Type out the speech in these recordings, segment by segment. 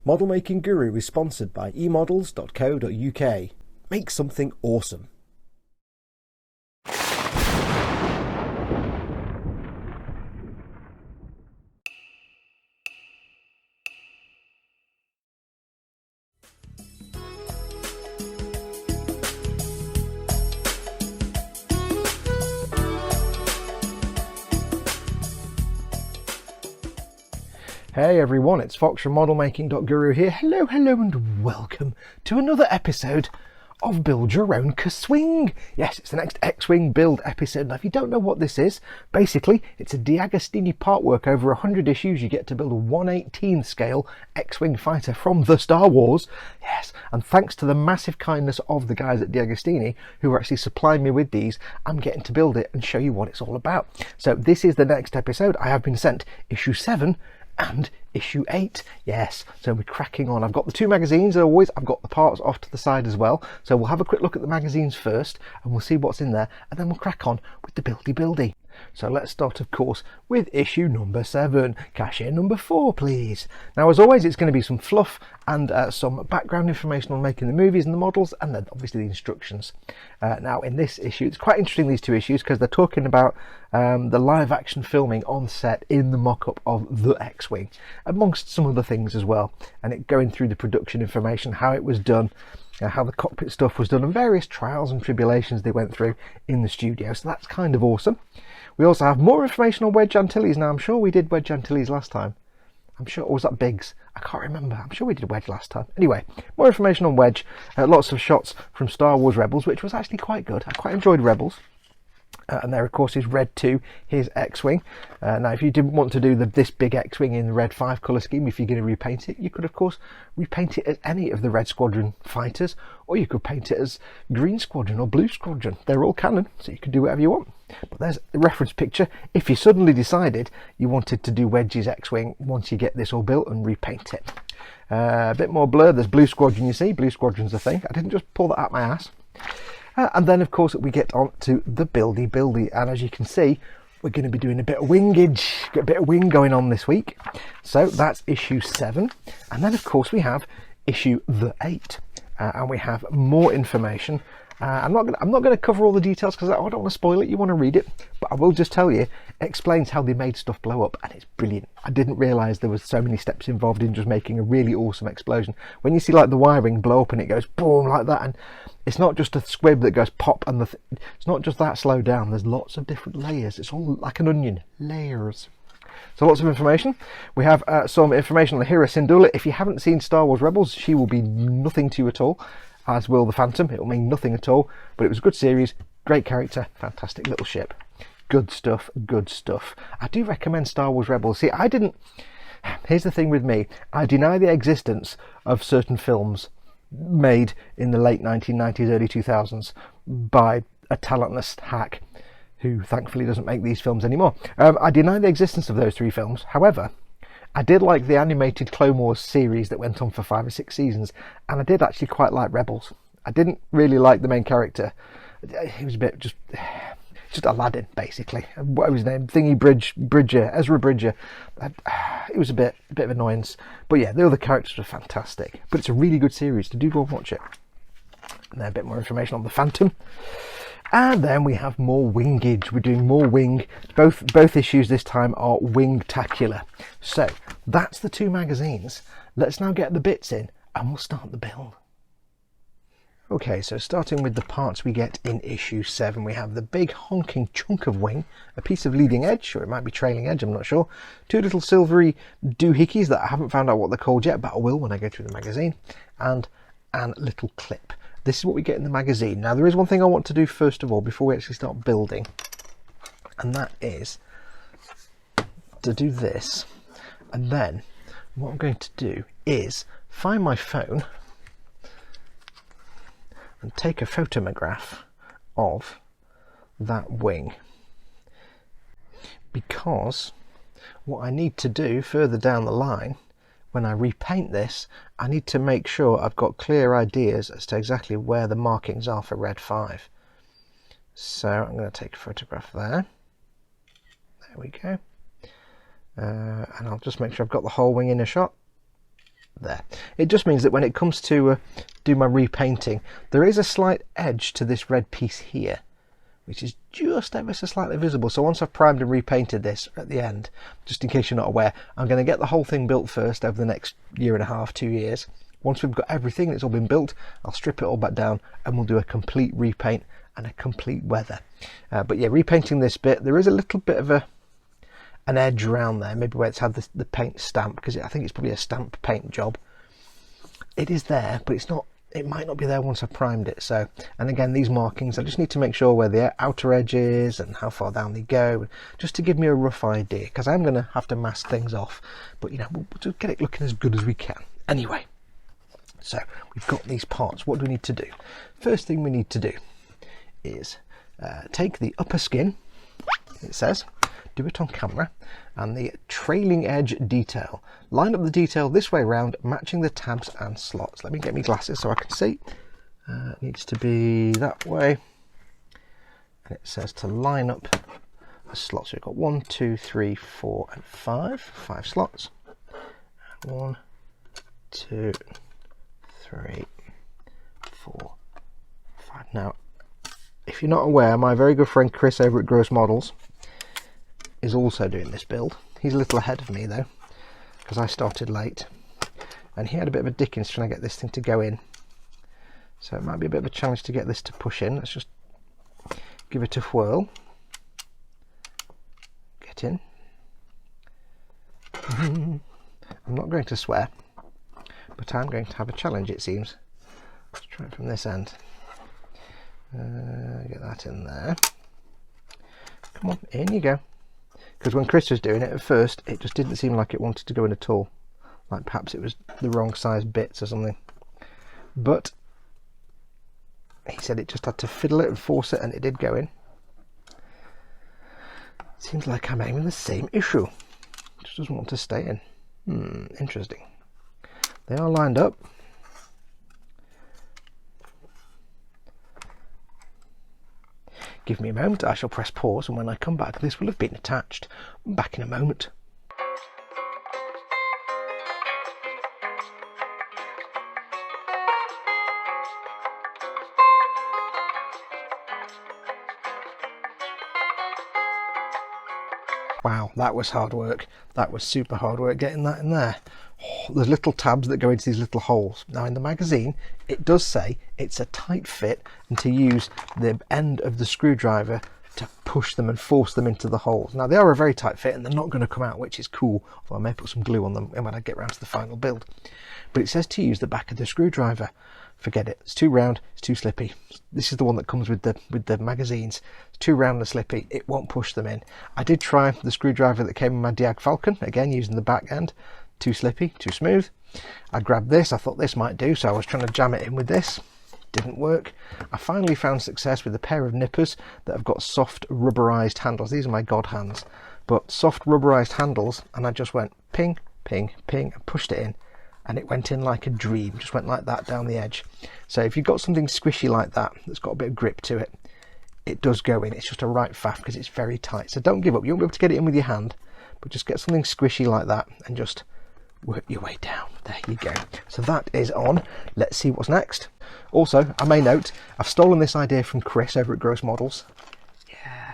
Model Making Guru is sponsored by emodels.co.uk. Make something awesome. Hey everyone, it's Foxx from modelmaking.guru here. Hello and welcome to another episode of Build Your Own Swing. Yes, it's the next X-Wing build episode. Now if you don't know what this is, basically it's a DeAgostini partwork over 100 issues. You get to build a 1/18 scale X-Wing fighter from the Star Wars. Yes, and thanks to the massive kindness of the guys at DeAgostini who are actually supplying me with these, I'm getting to build it and show you what it's all about. So this is the next episode. I have been sent issue 7 and issue 8. Yes, so we're cracking on. I've got the two magazines as always. I've got the parts off to the side as well, so we'll have a quick look at the magazines first and we'll see what's in there, and then we'll crack on with the buildy. So let's start, of course, with issue number 7. Cashier number 4, please. Now, as always, it's going to be some fluff and some background information on making the movies and the models, and then obviously the instructions. Now, in this issue, it's quite interesting, these two issues, because they're talking about the live action filming on set in the mock-up of the X-Wing, amongst some other things as well, and it going through the production information, how it was done, how the cockpit stuff was done, and various trials and tribulations they went through in the studio. So that's kind of awesome. We also have more information on Wedge Antilles. Now, I'm sure we did Wedge Antilles last time. I'm sure, or was that Biggs? I can't remember. I'm sure we did Wedge last time. Anyway, more information on Wedge. Lots of shots from Star Wars Rebels, which was actually quite good. I quite enjoyed Rebels. And there, of course, is Red 2, his X-Wing. Now, if you didn't want to do this big X-Wing in the Red 5 colour scheme, if you're going to repaint it, you could, of course, repaint it as any of the Red Squadron fighters, or you could paint it as Green Squadron or Blue Squadron. They're all canon, so you can do whatever you want. But there's a reference picture if you suddenly decided you wanted to do Wedge's X-Wing once you get this all built and repaint it. A bit more blur. There's Blue Squadron, you see. Blue Squadron's a thing. I didn't just pull that out my ass. And then, of course, we get on to the buildy. And as you can see, we're going to be doing a bit of wingage. Got a bit of wing going on this week. So that's issue 7. And then, of course, we have issue the 8. And we have more information. I'm not going to cover all the details because I don't want to spoil it. You want to read it, but I will just tell you. It explains how they made stuff blow up, and it's brilliant. I didn't realise there was so many steps involved in just making a really awesome explosion. When you see like the wiring blow up and it goes boom like that, and it's not just a squib that goes pop, and it's not just that slow down. There's lots of different layers. It's all like an onion, layers. So lots of information. We have some information on Hera Syndulla. If you haven't seen Star Wars Rebels, she will be nothing to you at all, as will the Phantom. It will mean nothing at all, but it was a good series, great character, fantastic little ship. Good stuff. I do recommend Star Wars Rebels. See, here's the thing with me. I deny the existence of certain films made in the late 1990s, early 2000s by a talentless hack who thankfully doesn't make these films anymore. I deny the existence of those 3 films. However, I did like the animated Clone Wars series that went on for 5 or 6 seasons, and I did actually quite like Rebels. I didn't really like the main character. He was a bit just Aladdin, basically. What was his name? Ezra Bridger. It was a bit of annoyance. But yeah, the other characters were fantastic. But it's a really good series, so do go and watch it. And then a bit more information on the Phantom. And then we have more wingage. We're doing more wing. Both issues this time are wing-tacular. So that's the 2 magazines. Let's now get the bits in and we'll start the build. Okay, so starting with the parts we get in issue 7, we have the big honking chunk of wing, a piece of leading edge, or it might be trailing edge, I'm not sure, 2 little silvery doohickeys that I haven't found out what they're called yet, but I will when I go through the magazine, and a little clip. This is what we get in the magazine. Now, there is one thing I want to do first of all before we actually start building, and that is to do this. And then what I'm going to do is find my phone and take a photograph of that wing, because what I need to do further down the line when I repaint this, I need to make sure I've got clear ideas as to exactly where the markings are for Red 5. So I'm going to take a photograph there. There we go. And I'll just make sure I've got the whole wing in a shot. there. It just means that when it comes to do my repainting, there is a slight edge to this red piece here, which is just ever so slightly visible. So once I've primed and repainted this at the end, just in case you're not aware, I'm going to get the whole thing built first over the next 1.5 to 2 years. Once we've got everything that's all been built, I'll strip it all back down and we'll do a complete repaint and a complete weather. But yeah, repainting this bit, there is a little bit of an edge around there, maybe where it's had the paint stamp, because I think it's probably a stamp paint job. It is there, but it's not. It might not be there once I've primed it. So, and again, these markings, I just need to make sure where the outer edge is and how far down they go, just to give me a rough idea, because I'm going to have to mask things off. But you know, we'll just get it looking as good as we can. Anyway, so we've got these parts. What do we need to do? First thing we need to do is take the upper skin, it says, do it on camera, and the trailing edge detail. Line up the detail this way around, matching the tabs and slots. Let me get my glasses so I can see. It needs to be that way. And it says to line up the slots. So we've got 1, 2, 3, 4, and 5. 5 slots. 1, 2, 3, 4, 5. Now, if you're not aware, my very good friend Chris over at Gross Models is also doing this build. He's a little ahead of me though, because I started late, and he had a bit of a dickens trying to get this thing to go in. So it might be a bit of a challenge to get this to push in. Let's just give it a whirl. Get in. I'm not going to swear, but I'm going to have a challenge, it seems. Let's try it from this end. Get that in there. Come on, in you go. Because when Chris was doing it at first, it just didn't seem like it wanted to go in at all. Like perhaps it was the wrong size bits or something. But he said it just had to fiddle it and force it, and it did go in. Seems like I'm having the same issue. It just doesn't want to stay in. Interesting. They are lined up. Give me a moment, I shall press pause, and when I come back this will have been attached. Back in a moment. Wow, that was hard work. That was super hard work getting that in there. There's little tabs that go into these little holes. Now in the magazine it does say it's a tight fit and to use the end of the screwdriver to push them and force them into the holes. Now they are a very tight fit and they're not going to come out, which is cool, although I may put some glue on them when I get around to the final build. But it says to use the back of the screwdriver. Forget it, it's too round, it's too slippy. This is the one that comes with the magazines. It's too round and slippy, it won't push them in. I did try the screwdriver that came in my DeAg Falcon, again using the back end. Too slippy, too smooth. I grabbed this, I thought this might do, so I was trying to jam it in with this. Didn't work. I finally found success with a pair of nippers that have got soft rubberized handles. These are my god hands, but soft rubberized handles, and I just went ping, ping, ping, and pushed it in, and it went in like a dream. Just went like that down the edge. So if you've got something squishy like that, that's got a bit of grip to it, it does go in. It's just a right faff because it's very tight. So don't give up. You won't be able to get it in with your hand, but just get something squishy like that and just work your way down. There you go. So that is on. Let's see what's next. Also, I may note, I've stolen this idea from Chris over at Gross Models. Yeah,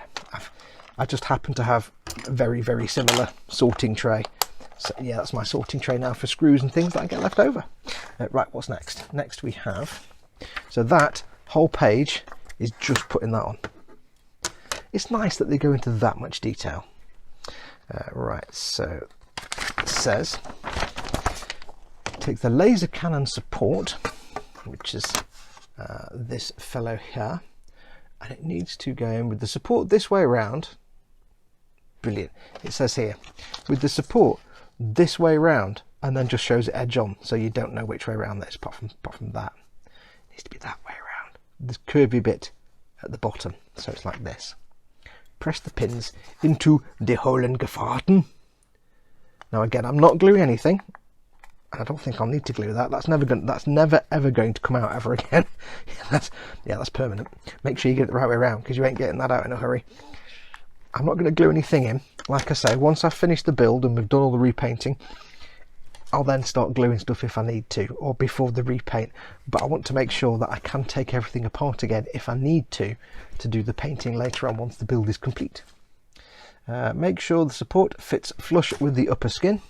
I just happen to have a very, very similar sorting tray. So yeah, that's my sorting tray now for screws and things that I get left over. Right, what's next? Next we have, so that whole page is just putting that on. It's nice that they go into that much detail. Right, so it says, take the laser cannon support, which is this fellow here, and it needs to go in with the support this way around. Brilliant. It says here, with the support this way around, and then just shows it edge on, so you don't know which way around this, apart from that. It needs to be that way around. This curvy bit at the bottom, so it's like this. Press the pins into the hole and gefahrten. Now again, I'm not gluing anything, and I don't think I'll need to glue that. That's never ever going to come out ever again. that's permanent. Make sure you get it the right way around, because you ain't getting that out in a hurry. I'm not going to glue anything in. Like I say, once I've finished the build and we've done all the repainting, I'll then start gluing stuff if I need to, or before the repaint. But I want to make sure that I can take everything apart again if I need to do the painting later on once the build is complete. Make sure the support fits flush with the upper skin.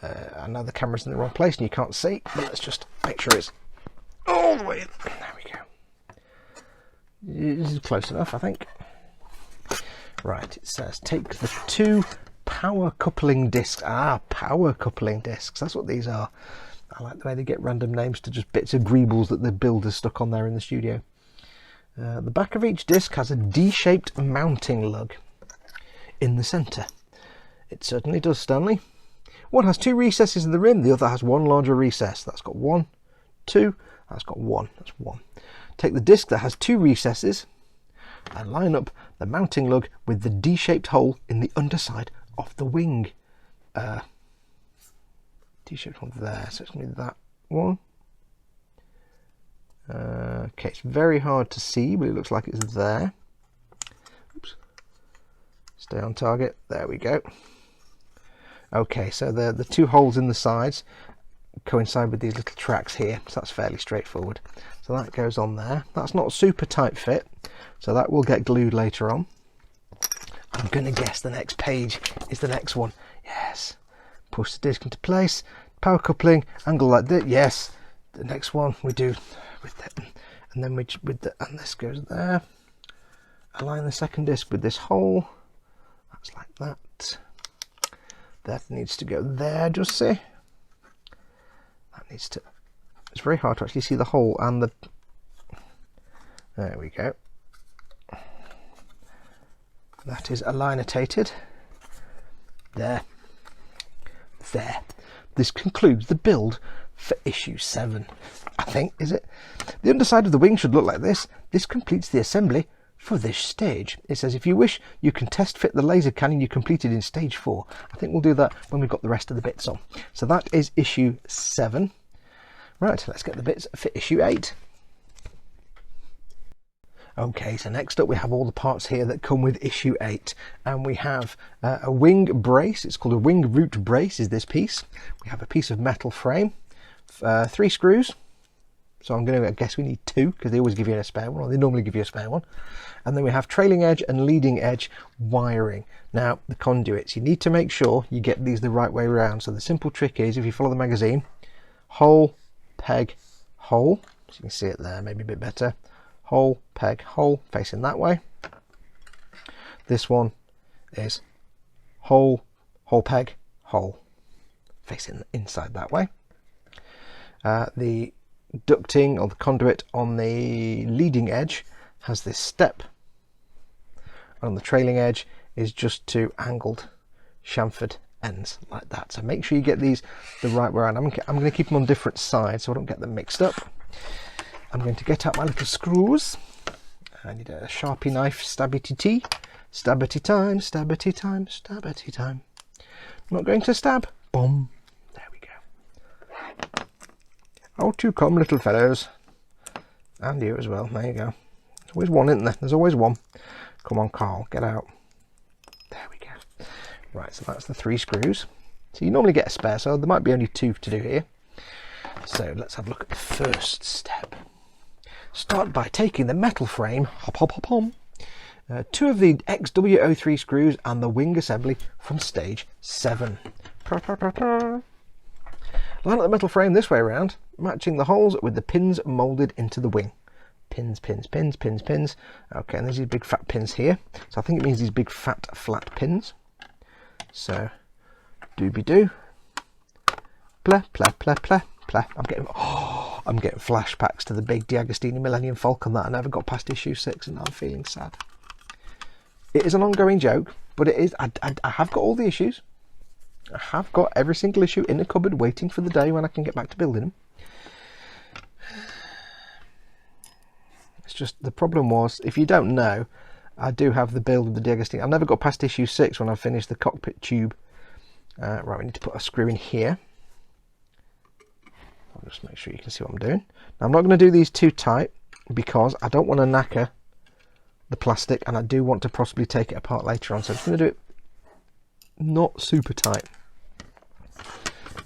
I know the camera's in the wrong place and you can't see, but let's just make sure it's all the way in. There we go. This is close enough, I think. Right, it says take the 2 power coupling discs. Power coupling discs, that's what these are. I like the way they get random names to just bits of greebles that the builders stuck on there in the studio. The back of each disc has a D-shaped mounting lug in the centre. It certainly does, Stanley. One has 2 recesses in the rim, the other has 1 larger recess. That's got 1, 2, that's got 1, that's 1. Take the disc that has 2 recesses and line up the mounting lug with the D-shaped hole in the underside of the wing. D-shaped hole there, so it's going to be that one. Okay, it's very hard to see, but it looks like it's there. Oops. Stay on target, there we go. Okay, so the 2 holes in the sides coincide with these little tracks here, so that's fairly straightforward. So that goes on there. That's not a super tight fit, so that will get glued later on. I'm going to guess the next page is the next one. Yes. Push the disc into place, power coupling, angle like this. Yes. The next one we do with that, and then and this goes there. Align the second disc with this hole. That's like that. That needs to go there, just see. That needs to, it's very hard to actually see the hole and the, there we go. That is alignated. There. There. This concludes the build for issue 7, I think, is it? The underside of the wing should look like this. This completes the assembly for this stage. It says if you wish you can test fit the laser cannon you completed in stage 4. I think we'll do that when we've got the rest of the bits on. So that is issue 7. Right, let's get the bits for issue 8. Okay, so next up we have all the parts here that come with issue 8, and we have a wing brace. It's called a wing root brace, is this piece. We have a piece of metal frame, 3 screws. So I'm going to guess we need 2 because they always give you a spare one, or they normally give you a spare one. And then we have trailing edge and leading edge wiring. Now the conduits, you need to make sure you get these the right way around. So the simple trick is, if you follow the magazine, hole, peg, hole. So you can see it there, maybe a bit better. Hole, peg, hole, facing that way. This one is hole, hole, peg, hole, facing inside that way. The ducting or the conduit on the leading edge has this step. On the trailing edge is just 2 angled chamfered ends like that. So make sure you get these the right way around. I'm going to keep them on different sides so I don't get them mixed up. I'm going to get out my little screws. I need a Sharpie knife, stabby tea. Stabbity time, stabbity time, stabbity time. I'm not going to stab. Boom. There we go. Out you come, little fellows. And you as well. There you go. There's always one, isn't there? There's always one. Come on, Carl, get out. There we go. Right, so that's the 3 screws. So you normally get a spare, so there might be only 2 to do here. So let's have a look at the first step. Start by taking the metal frame, hop, hop, hop, hop, 2 of the XW03 screws and the wing assembly from stage 7. Line up the metal frame this way around, matching the holes with the pins moulded into the wing. Pins, pins, pins, pins, pins. Okay, and there's these big fat pins here. So I think it means these big fat flat pins. So, doobie-doo. Pla, pla, pla, pla, pla. I'm getting flashbacks to the big DeAgostini Millennium Falcon that I never got past issue 6, and I'm feeling sad. It is an ongoing joke, but it is. I have got all the issues. I have got every single issue in the cupboard waiting for the day when I can get back to building them. It's just, the problem was, if you don't know, I do have the build of the DeAgostini. I never got past issue 6 when I finished the cockpit tube. Right, we need to put a screw in here. I'll just make sure you can see what I'm doing. Now I'm not going to do these too tight because I don't want to knacker the plastic, and I do want to possibly take it apart later on. So I'm just going to do it not super tight.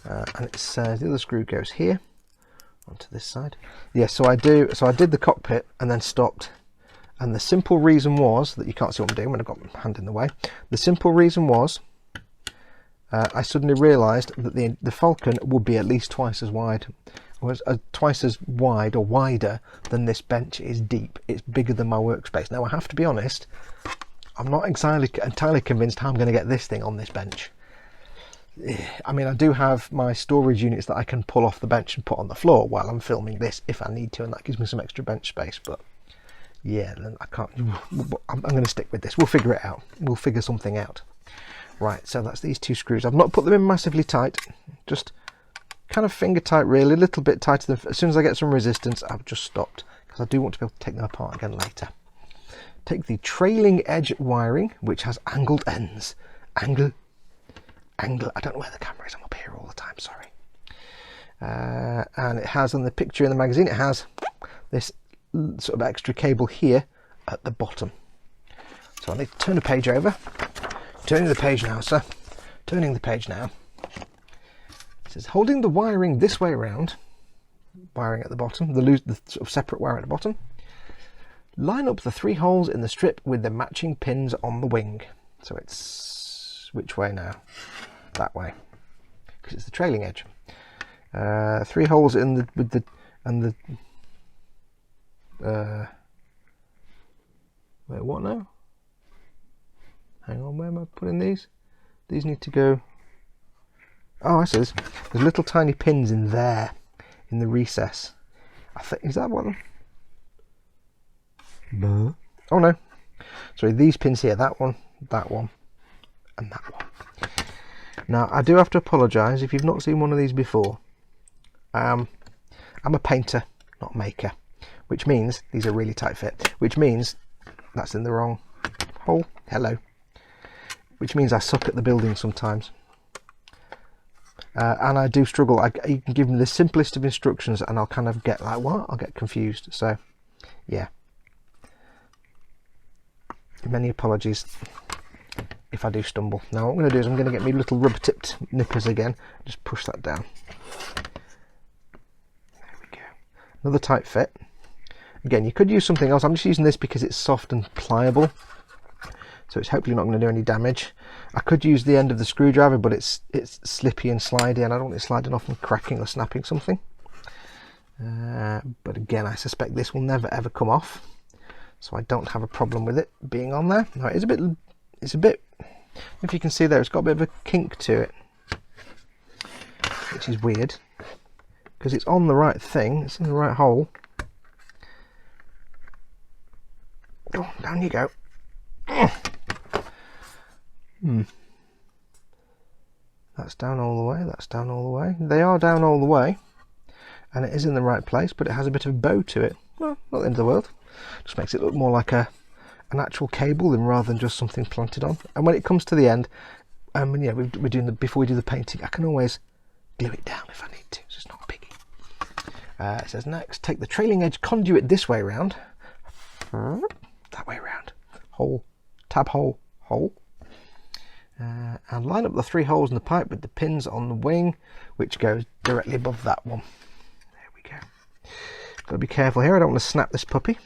And it says the other screw goes here onto this side. Yeah, so I did the cockpit and then stopped. And the simple reason was that you can't see what I'm doing when I've got my hand in the way. The simple reason was I suddenly realised that the Falcon would be at least twice as wide. Was twice as wide or wider than this bench is deep. It's bigger than my workspace. Now I have to be honest, I'm not entirely convinced how I'm going to get this thing on this bench. I mean, I do have my storage units that I can pull off the bench and put on the floor while I'm filming this if I need to, and that gives me some extra bench space. But yeah, then I can't. I'm going to stick with this. We'll figure it out. We'll figure something out. Right, so that's these two screws. I've not put them in massively tight, just kind of finger tight, really, a little bit tighter than. As soon as I get some resistance, I've just stopped because I do want to be able to take them apart again later. Take the trailing edge wiring, which has angled ends. Angle. I don't know where the camera is. I'm up here all the time. Sorry. And it has on the picture in the magazine. It has this sort of extra cable here at the bottom. So I need to turn the page over. Turning the page now, sir. Turning the page now. It says holding the wiring this way around. Wiring at the bottom. The sort of separate wire at the bottom. Line up the 3 holes in the strip with the matching pins on the wing. So it's which way now? That way, because it's the trailing edge. 3 holes in the wait, what now? Hang on, where am I putting these? These need to go. Oh, I see. There's little tiny pins in there, in the recess. I think, is that one? Oh no, sorry. These pins here. That one, and that one. Now, I do have to apologise if you've not seen one of these before. I'm a painter, not a maker, which means these are really tight fit, which means that's in the wrong hole. Hello. Which means I suck at the building sometimes. And I do struggle. You can give me the simplest of instructions and I'll kind of get like, what? I'll get confused. So, yeah. Many apologies if I do stumble. Now what I'm going to do is I'm going to get me little rubber tipped nippers again, just push that down. There we go. Another tight fit. Again, you could use something else. I'm just using this because it's soft and pliable, so it's hopefully not going to do any damage. I could use the end of the screwdriver, but it's slippy and slidey and I don't want it sliding off and cracking or snapping something. But again, I suspect this will never ever come off, so I don't have a problem with it being on there. Now it's a bit, if you can see there, it's got a bit of a kink to it, which is weird because it's on the right thing, it's in the right hole. Oh, down you go. That's down all the way, that's down all the way. They are down all the way and it is in the right place, but it has a bit of a bow to it. Well, not the end of the world. Just makes it look more like an actual cable than rather than just something planted on. And when it comes to the end, yeah, we're doing before we do the painting, I can always glue it down if I need to, so it's not a biggie. It says next, take the trailing edge conduit this way around, that way around, hole, tab hole, hole, and line up the 3 holes in the pipe with the pins on the wing, which goes directly above that one. There we go. Got to be careful here, I don't want to snap this puppy,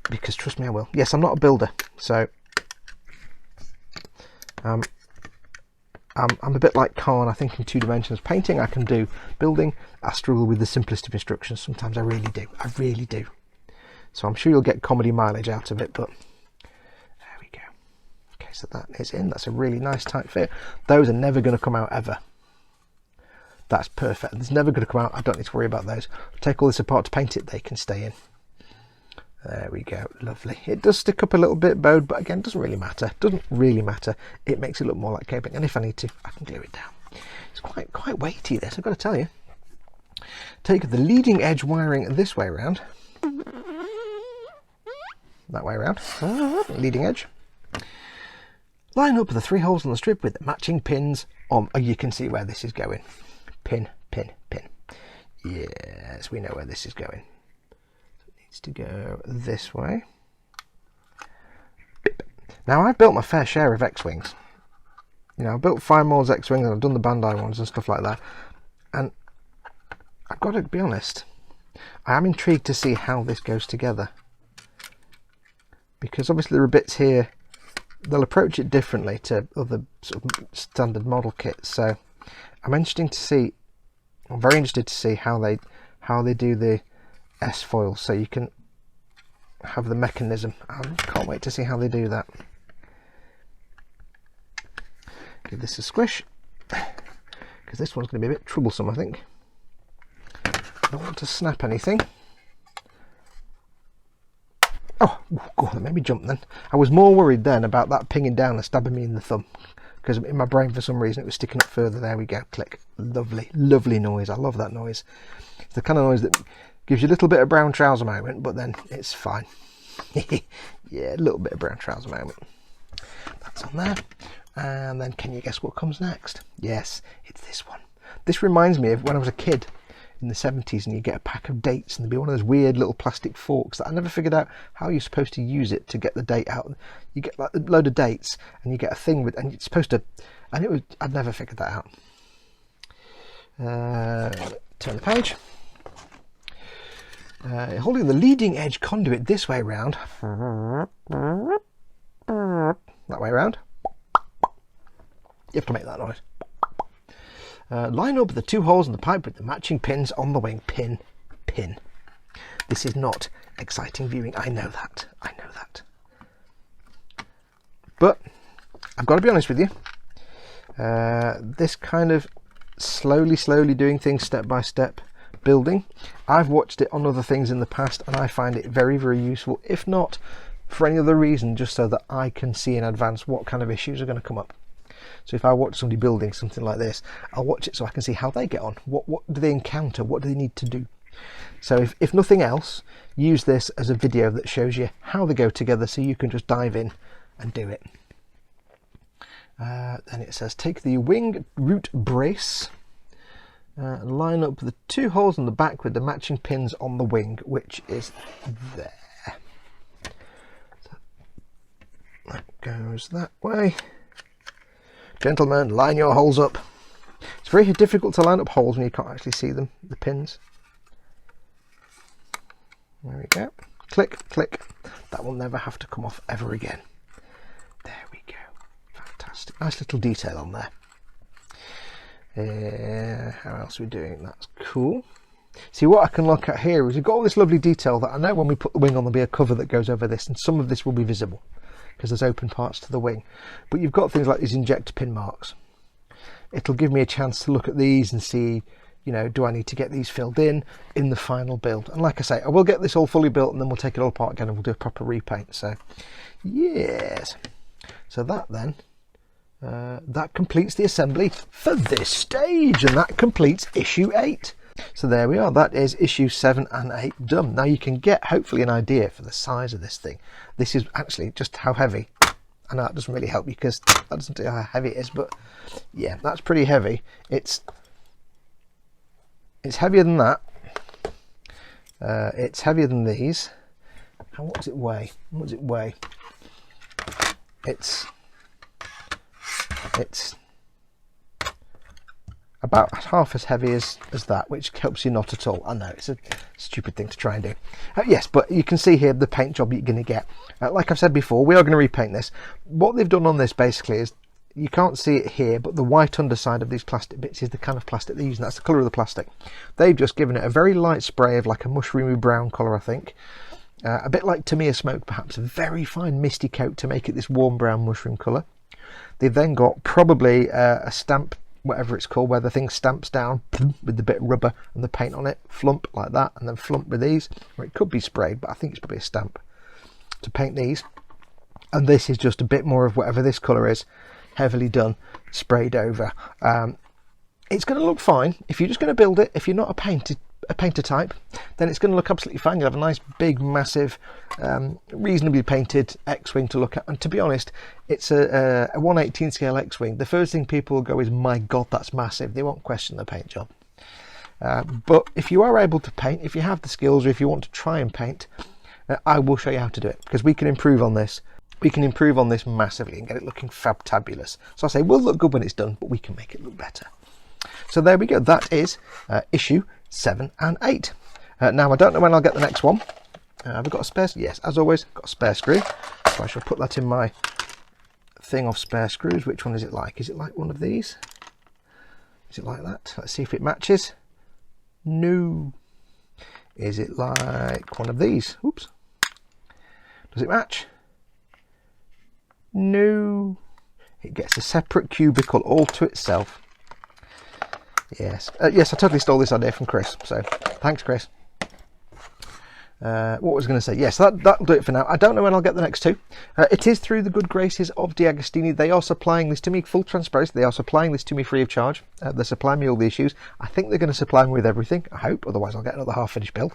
because trust me I will. Yes, I'm not a builder, so I'm a bit like Khan. I think in 2 dimensions. Painting I can do, building I struggle with the simplest of instructions. Sometimes I really do. So I'm sure you'll get comedy mileage out of it, but there we go. Okay, so that is in. That's a really nice tight fit. Those are never going to come out ever. That's perfect. It's never going to come out. I don't need to worry about those. Take all this apart to paint it, they can stay in. There we go, lovely. It does stick up a little bit bowed, but again, doesn't really matter. Doesn't really matter. It makes it look more like cabling, and if I need to, I can glue it down. It's quite weighty, this, I've got to tell you. Take the leading edge wiring this way around. That way around. Leading edge. Line up the 3 holes on the strip with the matching pins on. Oh, you can see where this is going. Pin, pin, pin. Yes, we know where this is going. To go this way. Now I've built my fair share of X-Wings. You know, I built 5 Models X-Wing and I've done the Bandai ones and stuff like that. And I've got to be honest, I am intrigued to see how this goes together. Because obviously there are bits here, they'll approach it differently to other sort of standard model kits. So I'm very interested to see how they do the S-foil, so you can have the mechanism. I can't wait to see how they do that. Give this a squish, because this one's going to be a bit troublesome, I think. I don't want to snap anything. Oh, God, that made me jump then. I was more worried then about that pinging down and stabbing me in the thumb, because in my brain for some reason it was sticking up further. There we go, click. Lovely, lovely noise. I love that noise. It's the kind of noise that gives you a little bit of brown trouser moment, but then it's fine. Yeah, a little bit of brown trouser moment. That's on there. And then can you guess what comes next? Yes, it's this one. This reminds me of when I was a kid in the 70s and you get a pack of dates and there'd be one of those weird little plastic forks that I never figured out how you're supposed to use it to get the date out. You get like a load of dates and you get a thing with, and you're supposed to, and it was, I'd never figured that out. Turn the page. Holding the leading edge conduit this way round. That way round. You have to make that noise. Line up the 2 holes in the pipe with the matching pins on the wing. Pin, pin. This is not exciting viewing. I know that. I know that. But I've got to be honest with you. This kind of slowly doing things step by step building. I've watched it on other things in the past and I find it very, very useful. If not for any other reason, just so that I can see in advance what kind of issues are going to come up. So if I watch somebody building something like this, I'll watch it so I can see how they get on. What do they encounter? What do they need to do? So if nothing else, use this as a video that shows you how they go together so you can just dive in and do it. Then it says take the wing root brace and line up the 2 holes in the back with the matching pins on the wing, which is there. So that goes that way. Gentlemen, line your holes up. It's very difficult to line up holes when you can't actually see them, the pins. There we go. Click, click. That will never have to come off ever again. There we go. Fantastic. Nice little detail on there. How else are we doing? That's cool. See, what I can look at here is we've got all this lovely detail that I know when we put the wing on there'll be a cover that goes over this, and some of this will be visible because there's open parts to the wing. But you've got things like these injector pin marks. It'll give me a chance to look at these and see, you know, do I need to get these filled in the final build? And like I say, I will get this all fully built and then we'll take it all apart again and we'll do a proper repaint. So yes, so that then that completes the assembly for this stage, and that completes issue 8. So there we are, that is issue 7 and 8 done. Now you can get hopefully an idea for the size of this thing. This is actually just how heavy. I know that doesn't really help you because that doesn't tell you how heavy it is, but yeah, that's pretty heavy. It's heavier than that. It's heavier than these. And what does it weigh? What does it weigh? It's about half as heavy as that, which helps you not at all. I know it's a stupid thing to try and do. Yes, but you can see here the paint job you're going to get. Like I've said before, we are going to repaint this. What they've done on this basically is, you can't see it here, but the white underside of these plastic bits is the kind of plastic they're using. That's the colour of the plastic. They've just given it a very light spray of like a mushroomy brown colour, I think. A bit like Tamiya smoke, perhaps. A very fine misty coat to make it this warm brown mushroom colour. They've then got probably a stamp, whatever it's called, where the thing stamps down with the bit of rubber and the paint on it, flump like that, and then flump with these. Or it could be sprayed, but I think it's probably a stamp to paint these. And this is just a bit more of whatever this colour is, heavily done, sprayed over. It's going to look fine if you're just going to build it. If you're not a painter type, then it's going to look absolutely fine. You'll have a nice big massive reasonably painted X-Wing to look at, and to be honest, it's a 1/18 scale X-Wing. The first thing people will go is, my god, that's massive. They won't question the paint job. But if you are able to paint, if you have the skills, or if you want to try and paint, I will show you how to do it, because we can improve on this we can improve on this massively and get it looking fabtabulous. So I say we'll look good when it's done, but we can make it look better. So there we go. That is issue 7 and 8. Now I don't know when I'll get the next one. Have we got a spare? Yes, as always, got a spare screw. So I shall put that in my thing of spare screws. Which one is it like? Is it like one of these? Is it like that? Let's see if it matches. No. Is it like one of these? Oops. Does it match? No. It gets a separate cubicle all to itself. Yes. Yes, I totally stole this idea from Chris. So thanks, Chris. What was I going to say? Yes, that'll do it for now. I don't know when I'll get the next two. It is through the good graces of DeAgostini. They are supplying this to me, full transparency. They are supplying this to me free of charge. They're supplying me all the issues. I think they're going to supply me with everything, I hope. Otherwise, I'll get another half-finished bill.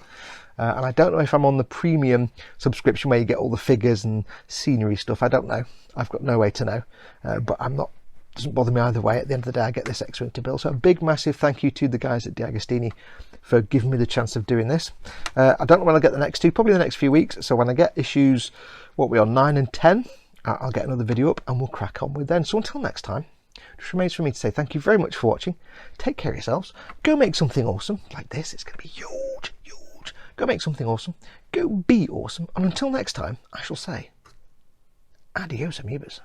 And I don't know if I'm on the premium subscription where you get all the figures and scenery stuff. I don't know. I've got no way to know. But I'm not. Doesn't bother me either way. At the end of the day, I get this X-Wing to build. So a big, massive thank you to the guys at DeAgostini for giving me the chance of doing this. I don't know when I'll get the next two, probably the next few weeks. So when I get issues, what we are, 9 and 10, I'll get another video up and we'll crack on with them. So until next time, it just remains for me to say thank you very much for watching. Take care of yourselves. Go make something awesome like this. It's going to be huge, huge. Go make something awesome. Go be awesome. And until next time, I shall say adios, amoebas.